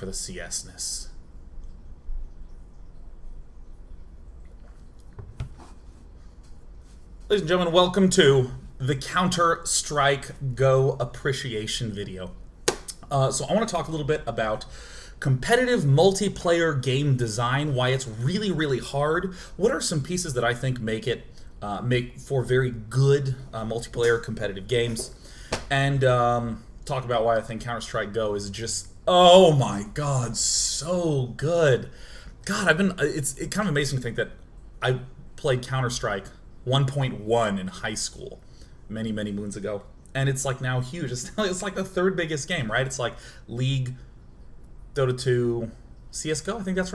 for the CS-ness. Ladies and gentlemen, welcome to the Counter-Strike Go appreciation video. So I want to talk a little bit about competitive multiplayer game design, why it's really, really hard. What are some pieces that I think make it make for very good multiplayer competitive games, and talk about why I think Counter-Strike Go is just, oh my god, so good. God, it's kind of amazing to think that I played Counter-Strike 1.1 in high school many, many moons ago, and it's like now huge. It's like the third biggest game, right? It's like League, Dota 2, CSGO. I think that's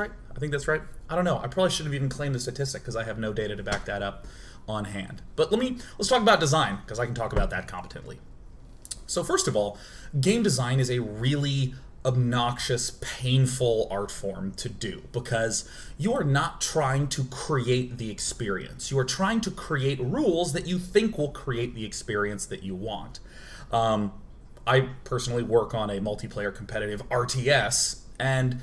right. I don't know. I probably shouldn't have even claimed the statistic because I have no data to back that up on hand. But let's talk about design, because I can talk about that competently. So first of all, game design is a really obnoxious, painful art form to do, because you are not trying to create the experience. You are trying to create rules that you think will create the experience that you want. I personally work on a multiplayer competitive RTS, and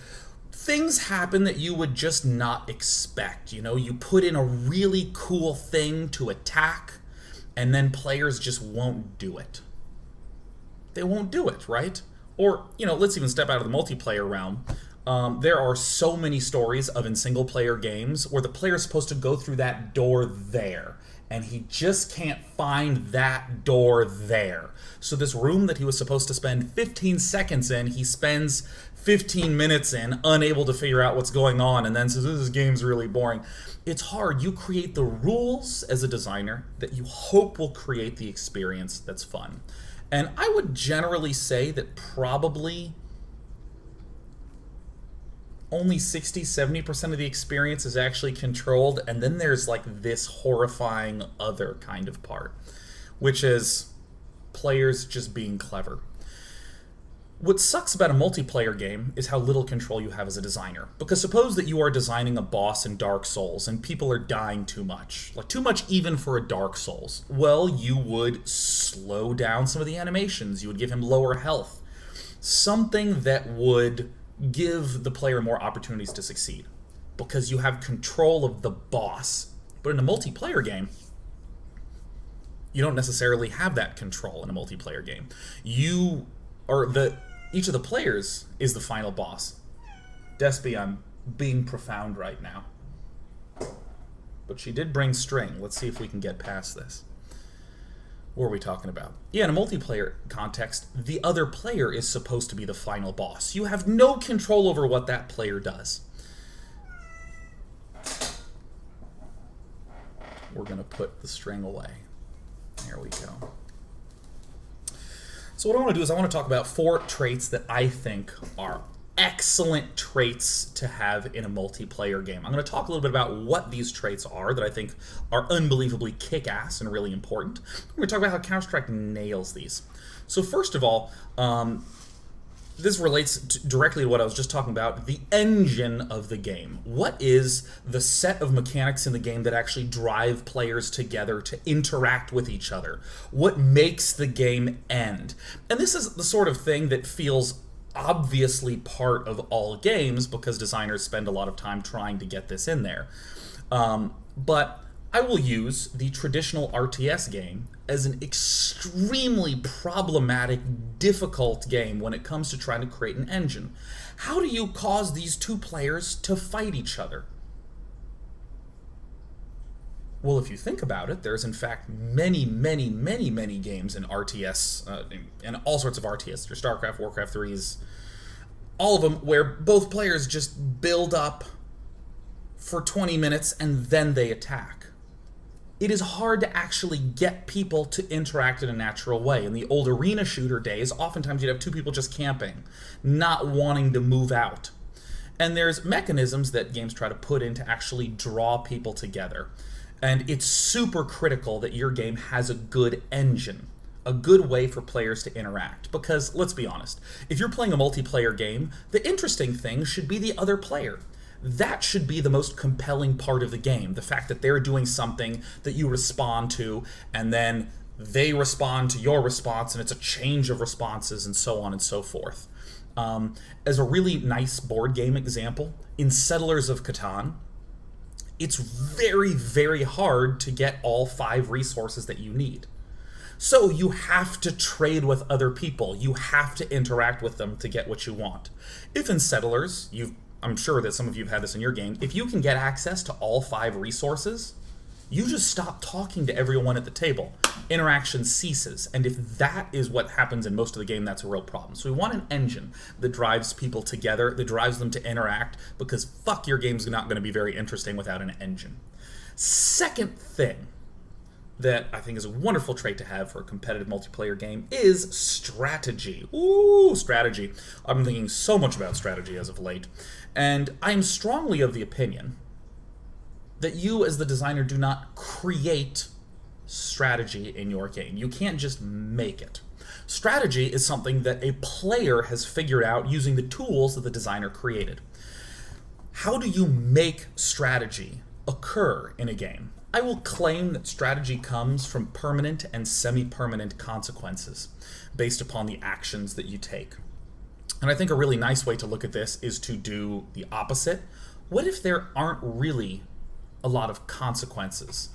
things happen that you would just not expect. You know, you put in a really cool thing to attack, and then players just won't do it. They won't do it, right? Or, you know, let's even step out of the multiplayer realm. There are so many stories in single-player games where the player's supposed to go through that door there, and he just can't find that door there. So this room that he was supposed to spend 15 seconds in, he spends 15 minutes in, unable to figure out what's going on, and then says, this game's really boring. It's hard. You create the rules as a designer that you hope will create the experience that's fun. And I would generally say that probably only 60-70% of the experience is actually controlled, and then there's like this horrifying other kind of part, which is players just being clever. What sucks about a multiplayer game is how little control you have as a designer. Because suppose that you are designing a boss in Dark Souls and people are dying too much. Like, too much even for a Dark Souls. Well, you would slow down some of the animations. You would give him lower health. Something that would give the player more opportunities to succeed. Because you have control of the boss. But in a multiplayer game, you don't necessarily have that control in a multiplayer game. Each of the players is the final boss. Despy, I'm being profound right now. But she did bring string. Let's see if we can get past this. What are we talking about? Yeah, in a multiplayer context, the other player is supposed to be the final boss. You have no control over what that player does. We're going to put the string away. There we go. So what I want to do is I want to talk about 4 traits that I think are excellent traits to have in a multiplayer game. I'm going to talk a little bit about what these traits are that I think are unbelievably kick-ass and really important. I'm going to talk about how Counter-Strike nails these. So first of all, this relates directly to what I was just talking about, the engine of the game. What is the set of mechanics in the game that actually drive players together to interact with each other? What makes the game end? And this is the sort of thing that feels obviously part of all games because designers spend a lot of time trying to get this in there. But I will use the traditional RTS game as an extremely problematic, difficult game when it comes to trying to create an engine. How do you cause these two players to fight each other? Well, if you think about it, there's in fact many, many, many, many games in RTS, and all sorts of RTS. There's StarCraft, Warcraft 3s, all of them where both players just build up for 20 minutes and then they attack. It is hard to actually get people to interact in a natural way. In the old arena shooter days, oftentimes you'd have 2 people just camping, not wanting to move out. And there's mechanisms that games try to put in to actually draw people together. And it's super critical that your game has a good engine, a good way for players to interact. Because, let's be honest, if you're playing a multiplayer game, the interesting thing should be the other player. That should be the most compelling part of the game. The fact that they're doing something that you respond to, and then they respond to your response, and it's a change of responses, and so on and so forth. As a really nice board game example, in Settlers of Catan, it's very, very hard to get all 5 resources that you need. So you have to trade with other people. You have to interact with them to get what you want. If in Settlers, I'm sure that some of you have had this in your game, if you can get access to all 5 resources, you just stop talking to everyone at the table. Interaction ceases. And if that is what happens in most of the game, that's a real problem. So we want an engine that drives people together, that drives them to interact, because fuck, your game's not going to be very interesting without an engine. Second thing that I think is a wonderful trait to have for a competitive multiplayer game is strategy. Ooh, strategy. I've been thinking so much about strategy as of late, and I am strongly of the opinion that you as the designer do not create strategy in your game. You can't just make it. Strategy is something that a player has figured out using the tools that the designer created. How do you make strategy occur in a game? I will claim that strategy comes from permanent and semi-permanent consequences based upon the actions that you take. And I think a really nice way to look at this is to do the opposite. What if there aren't really a lot of consequences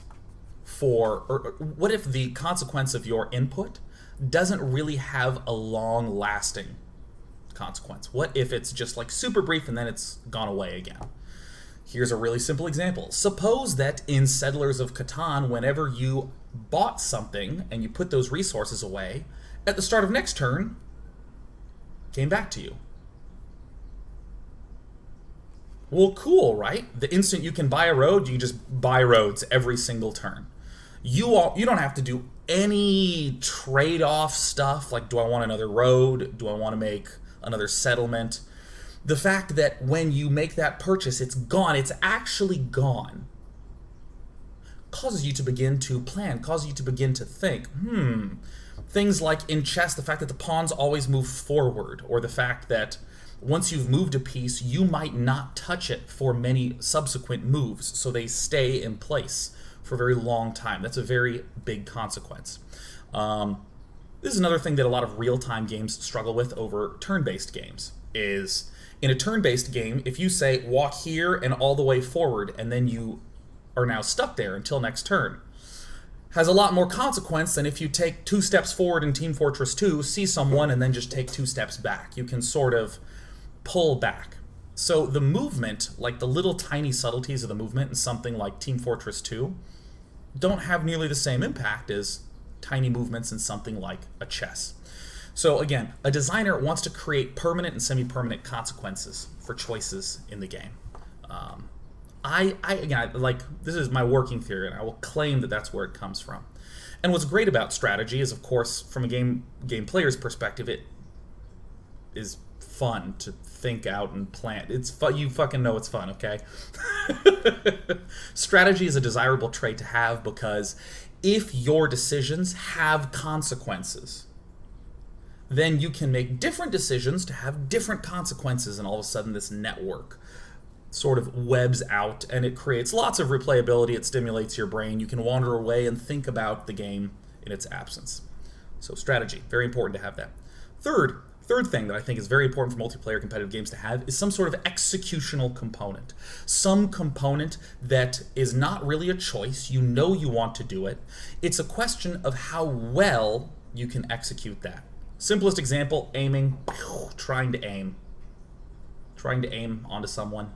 or what if the consequence of your input doesn't really have a long-lasting consequence? What if it's just like super brief and then it's gone away again? Here's a really simple example. Suppose that in Settlers of Catan, whenever you bought something and you put those resources away, at the start of next turn, came back to you. Well, cool, right? The instant you can buy a road, you can just buy roads every single turn. You don't have to do any trade-off stuff, like do I want another road? Do I want to make another settlement? The fact that when you make that purchase, it's gone, it's actually gone, causes you to begin to plan, causes you to begin to think, things like in chess, the fact that the pawns always move forward, or the fact that once you've moved a piece, you might not touch it for many subsequent moves, so they stay in place for a very long time. That's a very big consequence. This is another thing that a lot of real-time games struggle with over turn-based games, is in a turn-based game, if you say walk here and all the way forward, and then you are now stuck there until next turn, has a lot more consequence than if you take 2 steps forward in Team Fortress 2, see someone, and then just take 2 steps back. You can sort of pull back. So the movement, like the little tiny subtleties of the movement in something like Team Fortress 2, don't have nearly the same impact as tiny movements in something like a chess. So again, a designer wants to create permanent and semi-permanent consequences for choices in the game. This is my working theory, and I will claim that that's where it comes from. And what's great about strategy is, of course, from a game player's perspective, it is fun to think out and plan. It's fun. You fucking know it's fun, okay? Strategy is a desirable trait to have because if your decisions have consequences, then you can make different decisions to have different consequences, and all of a sudden this network sort of webs out, and it creates lots of replayability. It stimulates your brain. You can wander away and think about the game in its absence. So strategy, very important to have that. Third thing that I think is very important for multiplayer competitive games to have is some sort of executional component. Some component that is not really a choice. You know you want to do it. It's a question of how well you can execute that. Simplest example, aiming, trying to aim onto someone.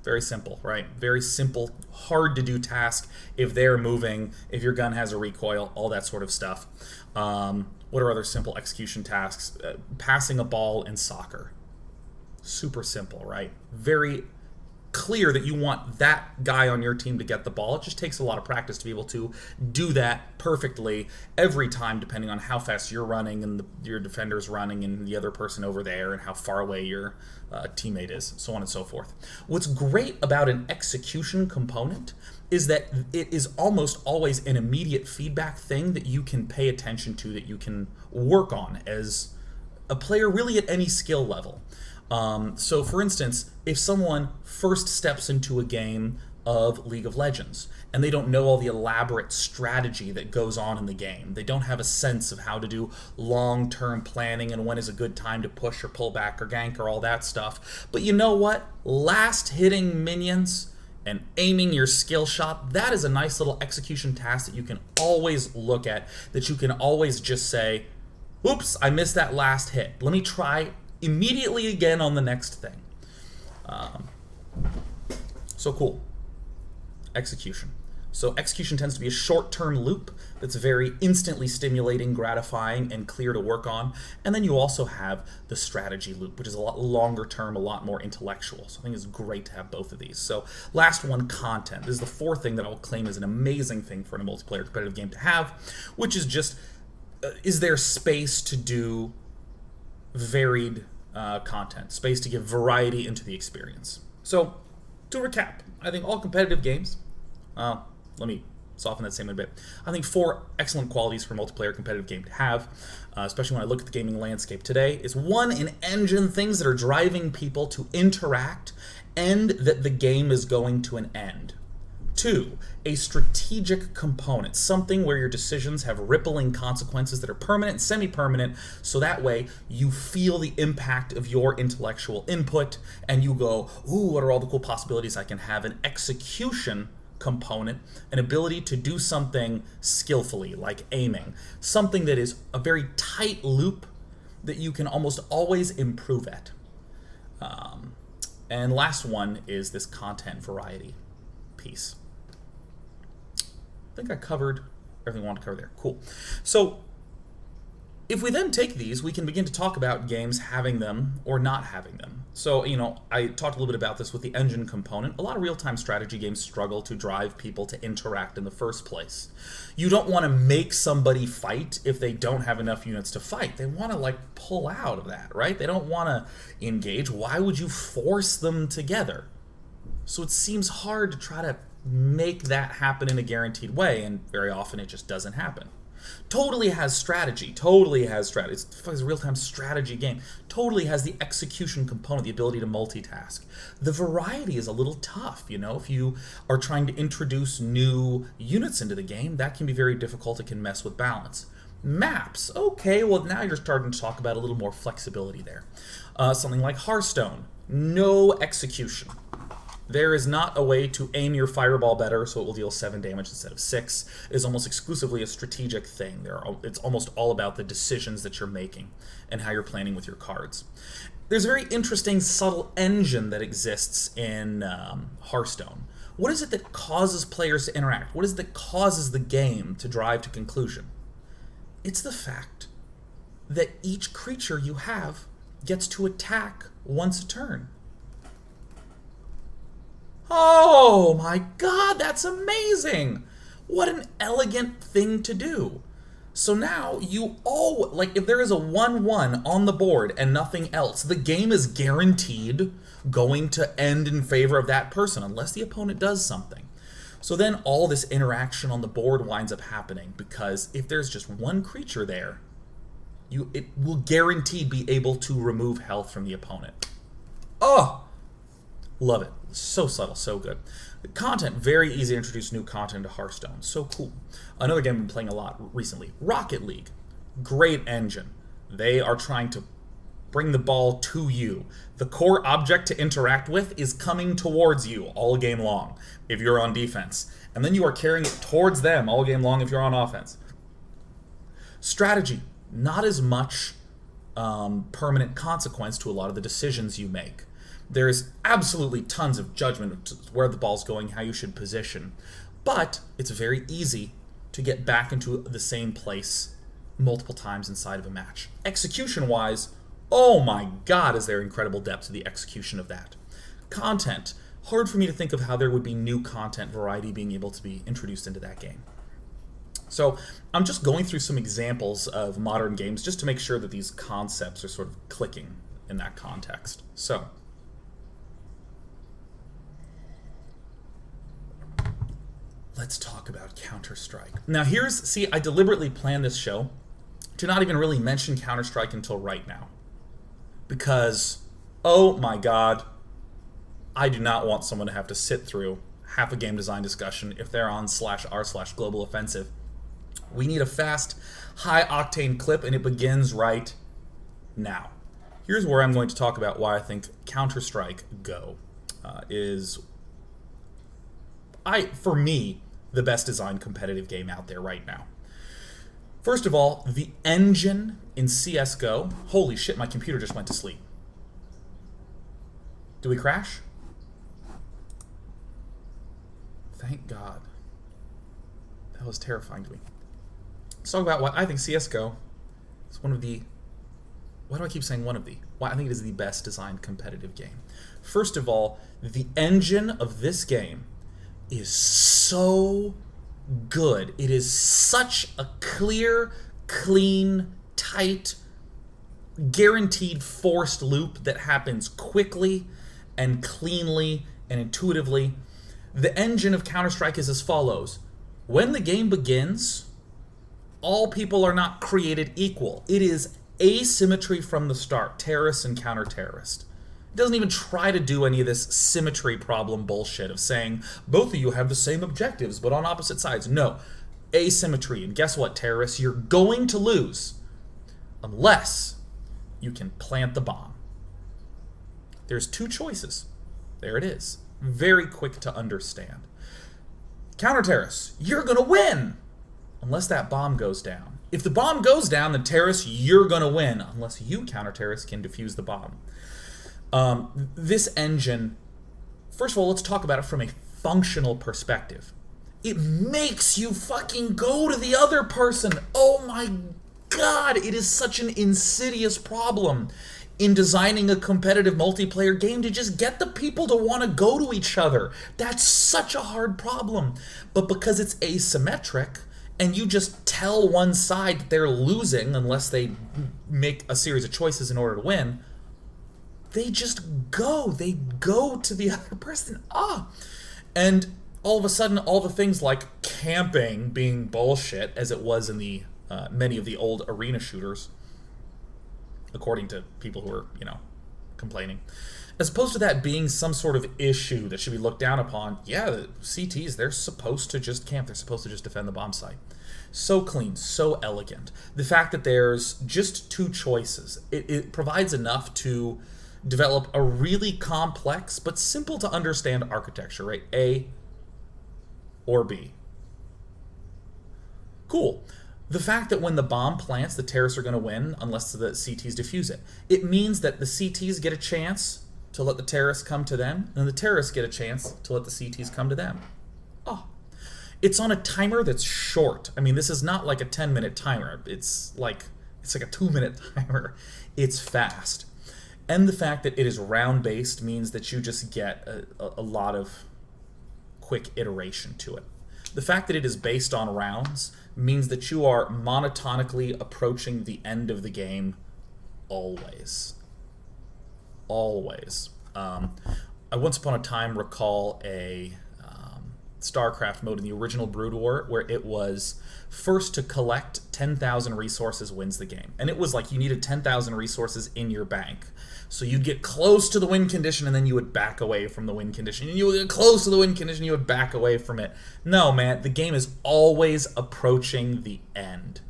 Very simple, right? Very simple, hard to do task if they're moving, if your gun has a recoil, all that sort of stuff. What are other simple execution tasks? Passing a ball in soccer. Super simple, right? Very clear that you want that guy on your team to get the ball. It just takes a lot of practice to be able to do that perfectly every time, depending on how fast you're running and your defender's running and the other person over there and how far away your teammate is, so on and so forth. What's great about an execution component is that it is almost always an immediate feedback thing that you can pay attention to, that you can work on as a player really at any skill level. So for instance, if someone first steps into a game of League of Legends, and they don't know all the elaborate strategy that goes on in the game. They don't have a sense of how to do long-term planning and when is a good time to push or pull back or gank or all that stuff. But you know what? Last hitting minions and aiming your skill shot, that is a nice little execution task that you can always look at, that you can always just say, oops, I missed that last hit. Let me try immediately again on the next thing. So cool. Execution. So execution tends to be a short-term loop that's very instantly stimulating, gratifying, and clear to work on. And then you also have the strategy loop, which is a lot longer term, a lot more intellectual. So I think it's great to have both of these. So last one, content. This is the fourth thing that I will claim is an amazing thing for a multiplayer competitive game to have, which is just, is there space to do varied content, space to give variety into the experience. So to recap, I think all competitive games, let me soften that statement a bit. I think 4 excellent qualities for a multiplayer competitive game to have, especially when I look at the gaming landscape today, is 1, an engine, things that are driving people to interact and that the game is going to an end. 2, a strategic component, something where your decisions have rippling consequences that are permanent and semi-permanent, so that way you feel the impact of your intellectual input and you go, ooh, what are all the cool possibilities I can have? An execution component, an ability to do something skillfully, like aiming, something that is a very tight loop that you can almost always improve at. And last one is this content variety piece. I think I covered everything I wanted to cover there. Cool. So if we then take these, we can begin to talk about games having them or not having them. So, you know, I talked a little bit about this with the engine component. A lot of real-time strategy games struggle to drive people to interact in the first place. You don't want to make somebody fight if they don't have enough units to fight. They want to, like, pull out of that, right? They don't want to engage. Why would you force them together? So it seems hard to try to make that happen in a guaranteed way, and very often it just doesn't happen. Totally has strategy. It's a real-time strategy game. Totally has the execution component, the ability to multitask. The variety is a little tough, you know. If you are trying to introduce new units into the game, that can be very difficult. It can mess with balance. Maps. Okay, well now you're starting to talk about a little more flexibility there. Something like Hearthstone. No execution. There is not a way to aim your fireball better so it will deal 7 damage instead of 6. It is almost exclusively a strategic thing. It's almost all about the decisions that you're making and how you're planning with your cards. There's a very interesting subtle engine that exists in Hearthstone. What is it that causes players to interact? What is it that causes the game to drive to conclusion? It's the fact that each creature you have gets to attack once a turn. Oh my god, that's amazing! What an elegant thing to do. So now you all, like, if there is a 1-1 on the board and nothing else, the game is guaranteed going to end in favor of that person unless the opponent does something. So then all this interaction on the board winds up happening because if there's just one creature there, it will guaranteed be able to remove health from the opponent. Oh! Love it. So subtle, so good. The content, very easy to introduce new content to Hearthstone. So cool. Another game I've been playing a lot recently, Rocket League. Great engine. They are trying to bring the ball to you. The core object to interact with is coming towards you all game long if you're on defense. And then you are carrying it towards them all game long if you're on offense. Strategy, not as much permanent consequence to a lot of the decisions you make. There's absolutely tons of judgment of where the ball's going, how you should position. But it's very easy to get back into the same place multiple times inside of a match. Execution-wise, oh my god, is there incredible depth to the execution of that. Content, hard for me to think of how there would be new content variety being able to be introduced into that game. So I'm just going through some examples of modern games just to make sure that these concepts are sort of clicking in that context. So let's talk about Counter-Strike. Now see, I deliberately planned this show to not even really mention Counter-Strike until right now. Because, oh my god, I do not want someone to have to sit through half a game design discussion if they're on /r/global offensive. We need a fast, high-octane clip, and it begins right now. Here's where I'm going to talk about why I think Counter-Strike Go is, for me, the best designed competitive game out there right now. First of all, the engine in CSGO. Holy shit, my computer just went to sleep. Do we crash? Thank God. That was terrifying to me. Let's talk about why I think CSGO is one of the... Why do I keep saying one of the? Why I think it is the best designed competitive game. First of all, the engine of this game is so good. It is such a clear, clean, tight, guaranteed forced loop that happens quickly and cleanly and intuitively. The engine of Counter-Strike is as follows. When the game begins, all people are not created equal. It is asymmetry from the start, terrorist and counter-terrorist. It doesn't even try to do any of this symmetry problem bullshit of saying, both of you have the same objectives, but on opposite sides. No. Asymmetry. And guess what, terrorists? You're going to lose unless you can plant the bomb. There's two choices. There it is. Very quick to understand. Counter-terrorists, you're going to win unless that bomb goes down. If the bomb goes down, then terrorists, you're going to win unless you, counter-terrorists, can defuse the bomb. This engine, first of all, let's talk about it from a functional perspective. It makes you fucking go to the other person. Oh my God, it is such an insidious problem in designing a competitive multiplayer game to just get the people to want to go to each other. That's such a hard problem. But because it's asymmetric, and you just tell one side that they're losing unless they make a series of choices in order to win, they just go. They go to the other person. And all of a sudden, all the things like camping being bullshit, as it was in the many of the old arena shooters, according to people who are, complaining, as opposed to that being some sort of issue that should be looked down upon. Yeah, the CTs, they're supposed to just camp. They're supposed to just defend the bomb site. So clean, so elegant. The fact that there's just two choices, it provides enough to develop a really complex but simple to understand architecture, right? A or B. Cool. The fact that when the bomb plants, the terrorists are going to win unless the CTs defuse it. It means that the CTs get a chance to let the terrorists come to them, and the terrorists get a chance to let the CTs come to them. It's on a timer that's short. I mean, this is not like a 10-minute timer. It's like a 2-minute timer. It's fast. And the fact that it is round-based means that you just get a lot of quick iteration to it. The fact that it is based on rounds means that you are monotonically approaching the end of the game always. Always. I once upon a time recall a StarCraft mode in the original Brood War where it was first to collect 10,000 resources wins the game. And it was like you needed 10,000 resources in your bank. So you'd get close to the win condition and then you would back away from the win condition. And you would get close to the win condition, you would back away from it. No, man, the game is always approaching the end.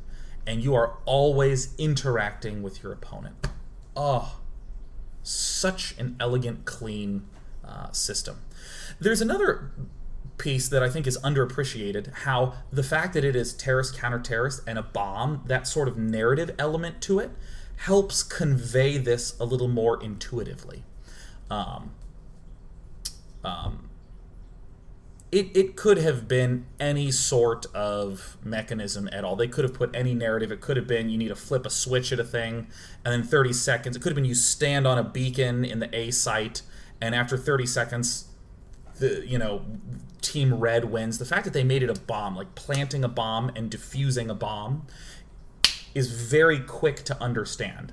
And you are always interacting with your opponent. Such an elegant, clean system. There's another piece that I think is underappreciated, how the fact that it is terrorist, counter-terrorist, and a bomb, that sort of narrative element to it, helps convey this a little more intuitively. It could have been any sort of mechanism at all. They could have put any narrative. It could have been you need to flip a switch at a thing, and then 30 seconds. It could have been you stand on a beacon in the A site, and after 30 seconds, Team Red wins. The fact that they made it a bomb, like planting a bomb and defusing a bomb, is very quick to understand.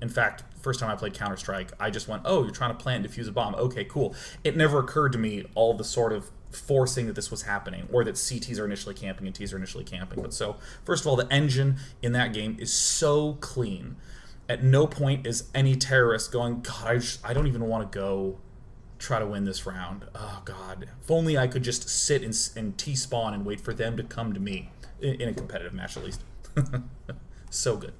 In fact, first time I played Counter-Strike, I just went, oh, you're trying to plant and defuse a bomb. Okay, cool. It never occurred to me all the sort of forcing that this was happening, or that CTs are initially camping and Ts are initially camping. But so, first of all, the engine in that game is so clean. At no point is any terrorist going, God, I don't even want to go try to win this round. Oh, God. If only I could just sit and T-spawn and wait for them to come to me. In a competitive match, at least. So good.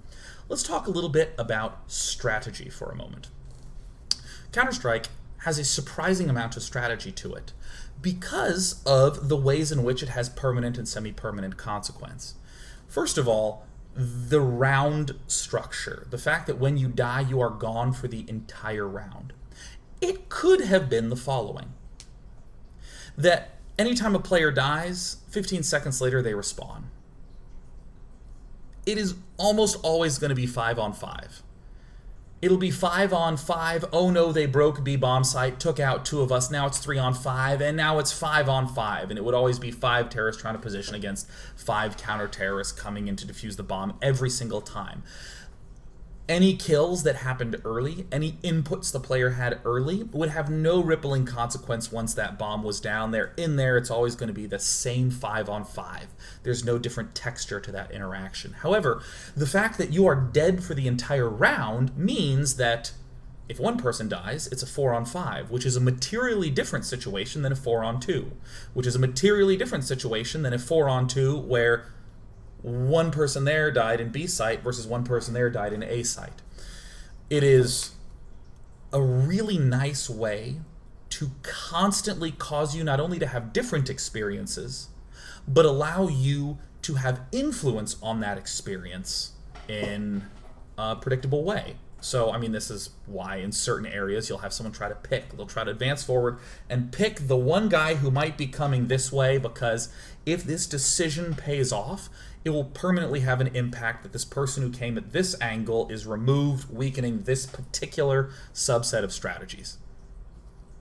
Let's talk a little bit about strategy for a moment. Counter-Strike has a surprising amount of strategy to it because of the ways in which it has permanent and semi-permanent consequence. First of all, the round structure. The fact that when you die, you are gone for the entire round. It could have been the following. That anytime a player dies, 15 seconds later they respawn. It is almost always going to be 5-on-5. It'll be 5-on-5. Oh no, they broke B bomb site, took out 2 of us. Now it's 3-on-5, and now it's 5-on-5. And it would always be 5 terrorists trying to position against 5 counter-terrorists coming in to defuse the bomb every single time. Any kills that happened early, any inputs the player had early, would have no rippling consequence once that bomb was down. They're in there. It's always going to be the same 5-on-5. There's no different texture to that interaction. However, the fact that you are dead for the entire round means that if one person dies, it's a 4-on-5, which is a materially different situation than a 4-on-2, which is a materially different situation than a 4-on-2 where one person there died in B site versus one person there died in A site. It is a really nice way to constantly cause you not only to have different experiences, but allow you to have influence on that experience in a predictable way. So, I mean, this is why in certain areas you'll have someone try to pick. They'll try to advance forward and pick the one guy who might be coming this way, because if this decision pays off, it will permanently have an impact that this person who came at this angle is removed, weakening this particular subset of strategies.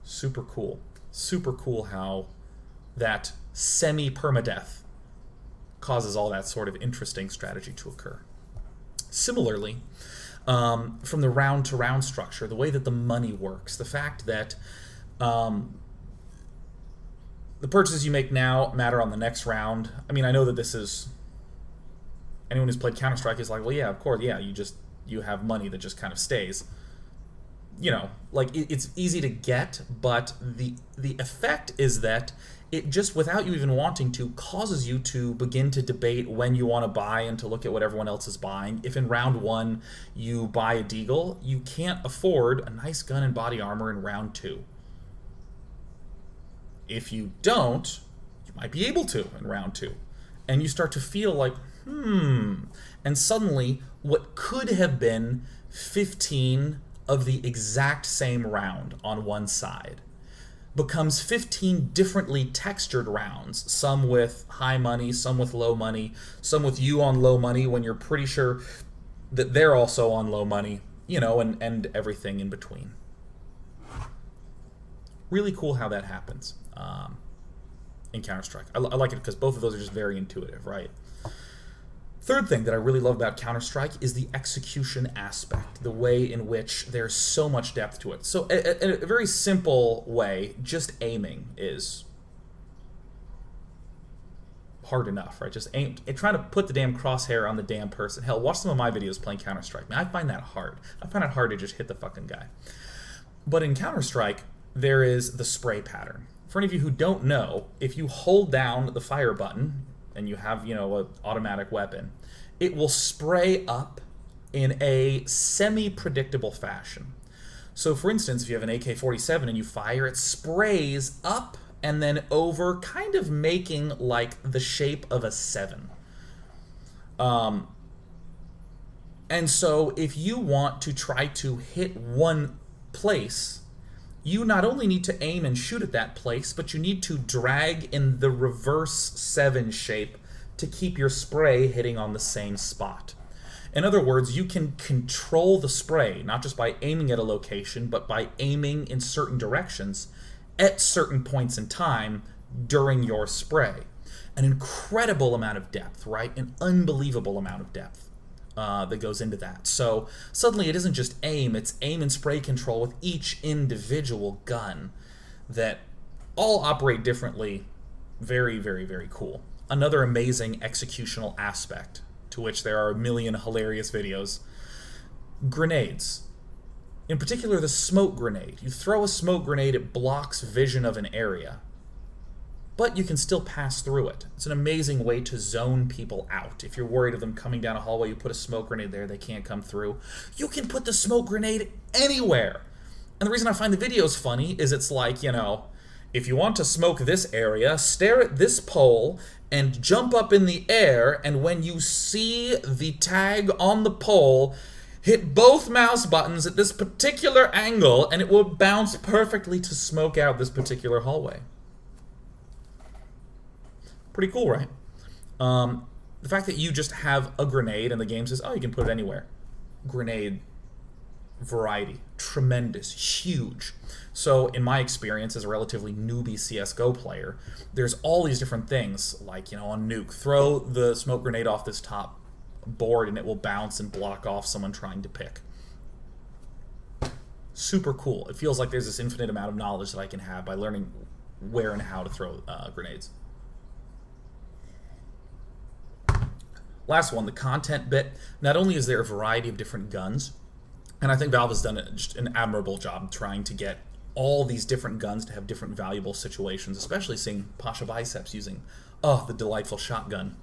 Super cool. Super cool how that semi-permadeath causes all that sort of interesting strategy to occur. Similarly, from the round-to-round structure, the way that the money works, the fact that the purchases you make now matter on the next round. I mean, I know that this is... Anyone who's played Counter-Strike is like, well, yeah, of course, yeah, you have money that just kind of stays. You know, like, it's easy to get, but the effect is that it just, without you even wanting to, causes you to begin to debate when you want to buy and to look at what everyone else is buying. If in round 1 you buy a Deagle, you can't afford a nice gun and body armor in round 2. If you don't, you might be able to in round 2. And you start to feel like, and suddenly what could have been 15 of the exact same round on one side becomes 15 differently textured rounds, some with high money, some with low money, some with you on low money when you're pretty sure that they're also on low money, you know, and everything in between. Really cool how that happens in Counter-Strike. I like it because both of those are just very intuitive, right? Third thing that I really love about Counter-Strike is the execution aspect, the way in which there's so much depth to it. So a very simple way, just aiming is hard enough, right? Just aim, trying to put the damn crosshair on the damn person. Hell, watch some of my videos playing Counter-Strike. Man, I find that hard. I find it hard to just hit the fucking guy. But in Counter-Strike, there is the spray pattern. For any of you who don't know, if you hold down the fire button and you have, you know, an automatic weapon, it will spray up in a semi-predictable fashion. So, for instance, if you have an AK-47 and you fire, it sprays up and then over, kind of making like the shape of a 7. And so, if you want to try to hit one place, you not only need to aim and shoot at that place, but you need to drag in the reverse 7 shape to keep your spray hitting on the same spot. In other words, you can control the spray, not just by aiming at a location, but by aiming in certain directions at certain points in time during your spray. An incredible amount of depth, right? An unbelievable amount of depth that goes into that. So suddenly it isn't just aim, it's aim and spray control with each individual gun that all operate differently. Very, very, very cool. Another amazing executional aspect, to which there are a million hilarious videos. Grenades. In particular, the smoke grenade. You throw a smoke grenade, it blocks vision of an area, but you can still pass through it. It's an amazing way to zone people out. If you're worried of them coming down a hallway, you put a smoke grenade there, they can't come through. You can put the smoke grenade anywhere. And the reason I find the videos funny is it's like, you know, if you want to smoke this area, stare at this pole and jump up in the air, and when you see the tag on the pole, hit both mouse buttons at this particular angle, and it will bounce perfectly to smoke out this particular hallway. Pretty cool, right? The fact that you just have a grenade and the game says, oh, you can put it anywhere. Grenade variety, tremendous, huge. So in my experience as a relatively newbie CSGO player, there's all these different things, like, you know, on Nuke, throw the smoke grenade off this top board and it will bounce and block off someone trying to pick. Super cool. It feels like there's this infinite amount of knowledge that I can have by learning where and how to throw grenades. Last one, the content bit. Not only is there a variety of different guns, and I think Valve has done just an admirable job trying to get all these different guns to have different valuable situations, especially seeing Pasha Biceps using, the delightful shotgun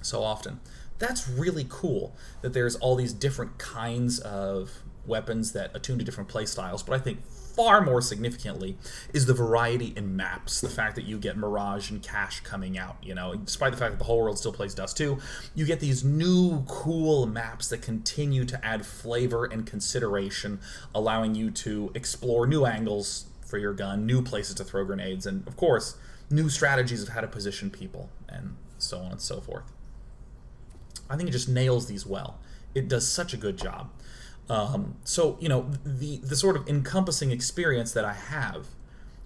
so often. That's really cool that there's all these different kinds of weapons that attune to different play styles, but I think far more significantly is the variety in maps. The fact that you get Mirage and Cache coming out, you know, despite the fact that the whole world still plays Dust 2, you get these new cool maps that continue to add flavor and consideration, allowing you to explore new angles for your gun, new places to throw grenades, and of course, new strategies of how to position people, and so on and so forth. I think it just nails these well. It does such a good job. So, you know, the sort of encompassing experience that I have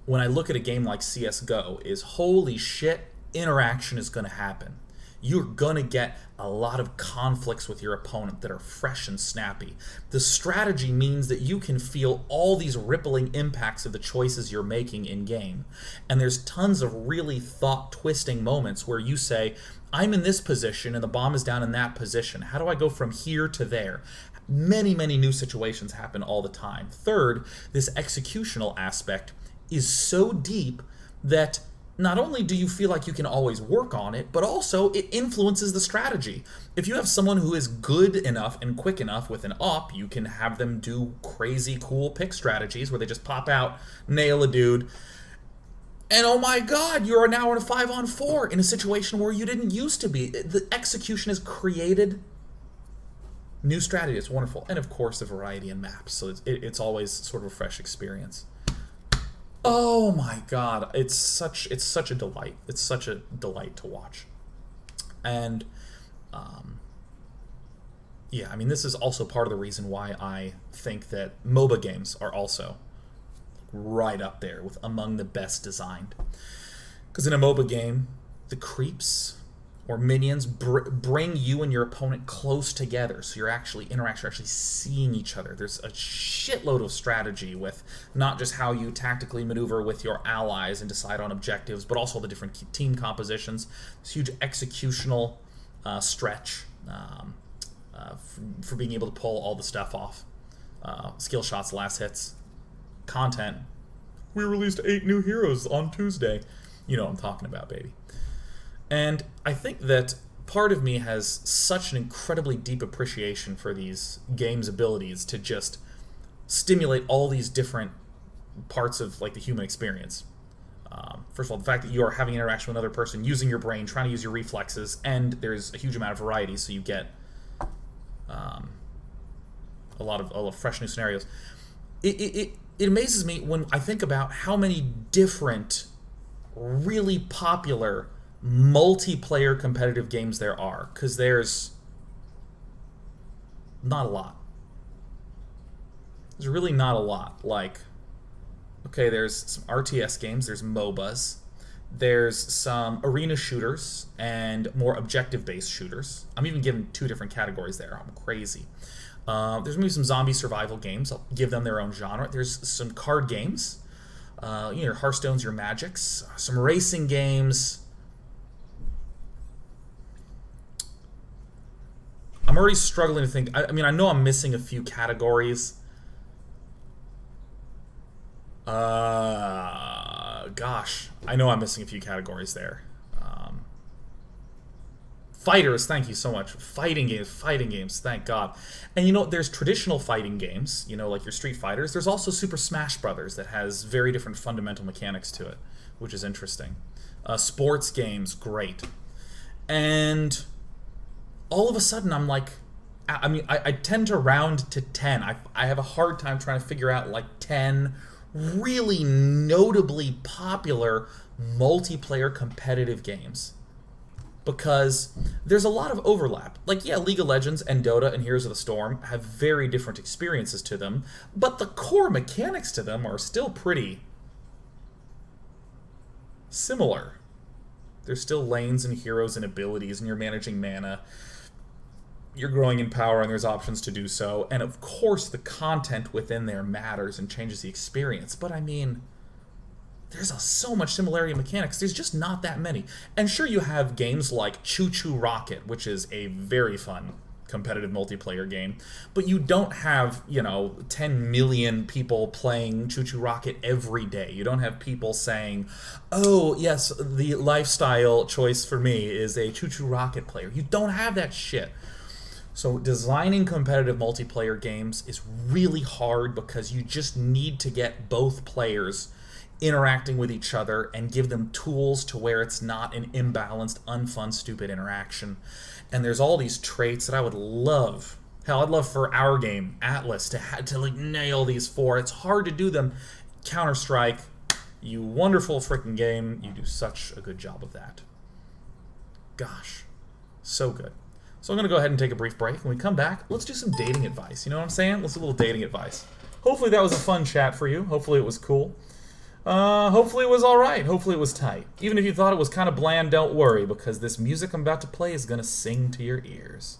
when I look at a game like CSGO is, holy shit, interaction is going to happen. You're going to get a lot of conflicts with your opponent that are fresh and snappy. The strategy means that you can feel all these rippling impacts of the choices you're making in-game. And there's tons of really thought-twisting moments where you say, I'm in this position and the bomb is down in that position. How do I go from here to there? Many, many new situations happen all the time. Third, this executional aspect is so deep that not only do you feel like you can always work on it, but also it influences the strategy. If you have someone who is good enough and quick enough with an AWP, you can have them do crazy cool pick strategies where they just pop out, nail a dude, and oh my god, you are now in a 5-on-4 in a situation where you didn't used to be. The execution has created new strategy. It's wonderful. And of course, the variety in maps. So it's always sort of a fresh experience. Oh my god, it's such a delight. It's such a delight to watch. And yeah, I mean, this is also part of the reason why I think that MOBA games are also right up there with among the best designed. Because in a MOBA game, the creeps or minions bring you and your opponent close together, so you're actually seeing each other. There's a shitload of strategy with not just how you tactically maneuver with your allies and decide on objectives, but also the different team compositions. This huge executional stretch for being able to pull all the stuff off. Skill shots, last hits, content. We released 8 new heroes on Tuesday. You know what I'm talking about, baby. And I think that part of me has such an incredibly deep appreciation for these games' abilities to just stimulate all these different parts of like the human experience. First of all, the fact that you are having interaction with another person, using your brain, trying to use your reflexes, and there's a huge amount of variety, so you get a lot of fresh new scenarios. It amazes me when I think about how many different, really popular multiplayer competitive games there are, because there's not a lot. There's really not a lot. Like, okay, there's some RTS games, there's MOBAs, there's some arena shooters, and more objective-based shooters. I'm even giving 2 different categories there. I'm crazy. There's maybe some zombie survival games. I'll give them their own genre. There's some card games. You know, your Hearthstones, your Magics. Some racing games. I'm already struggling to think. I mean, I know I'm missing a few categories. Gosh, I know I'm missing a few categories there. Fighters, thank you so much. Fighting games, thank God. And you know, there's traditional fighting games, you know, like your Street Fighters. There's also Super Smash Brothers that has very different fundamental mechanics to it, which is interesting. Sports games, great. And all of a sudden, I'm like, I tend to round to 10. I have a hard time trying to figure out like 10 really notably popular multiplayer competitive games. Because there's a lot of overlap. Like, yeah, League of Legends and Dota and Heroes of the Storm have very different experiences to them, but the core mechanics to them are still pretty similar. There's still lanes and heroes and abilities, and you're managing mana. You're growing in power, and there's options to do so. And of course, the content within there matters and changes the experience. But I mean, there's so much similarity in mechanics. There's just not that many. And sure, you have games like Choo Choo Rocket, which is a very fun competitive multiplayer game, but you don't have, you know, 10 million people playing Choo Choo Rocket every day. You don't have people saying, oh, yes, the lifestyle choice for me is a Choo Choo Rocket player. You don't have that shit. So designing competitive multiplayer games is really hard because you just need to get both players interacting with each other and give them tools to where it's not an imbalanced, unfun, stupid interaction. And there's all these traits that I would love. Hell, I'd love for our game, Atlas, to like nail these 4. It's hard to do them. Counter-Strike, you wonderful freaking game. You do such a good job of that. Gosh, so good. So I'm going to go ahead and take a brief break. When we come back, let's do some dating advice. You know what I'm saying? Let's do a little dating advice. Hopefully that was a fun chat for you. Hopefully it was cool. Hopefully it was alright. Hopefully it was tight. Even if you thought it was kind of bland, don't worry, because this music I'm about to play is going to sing to your ears.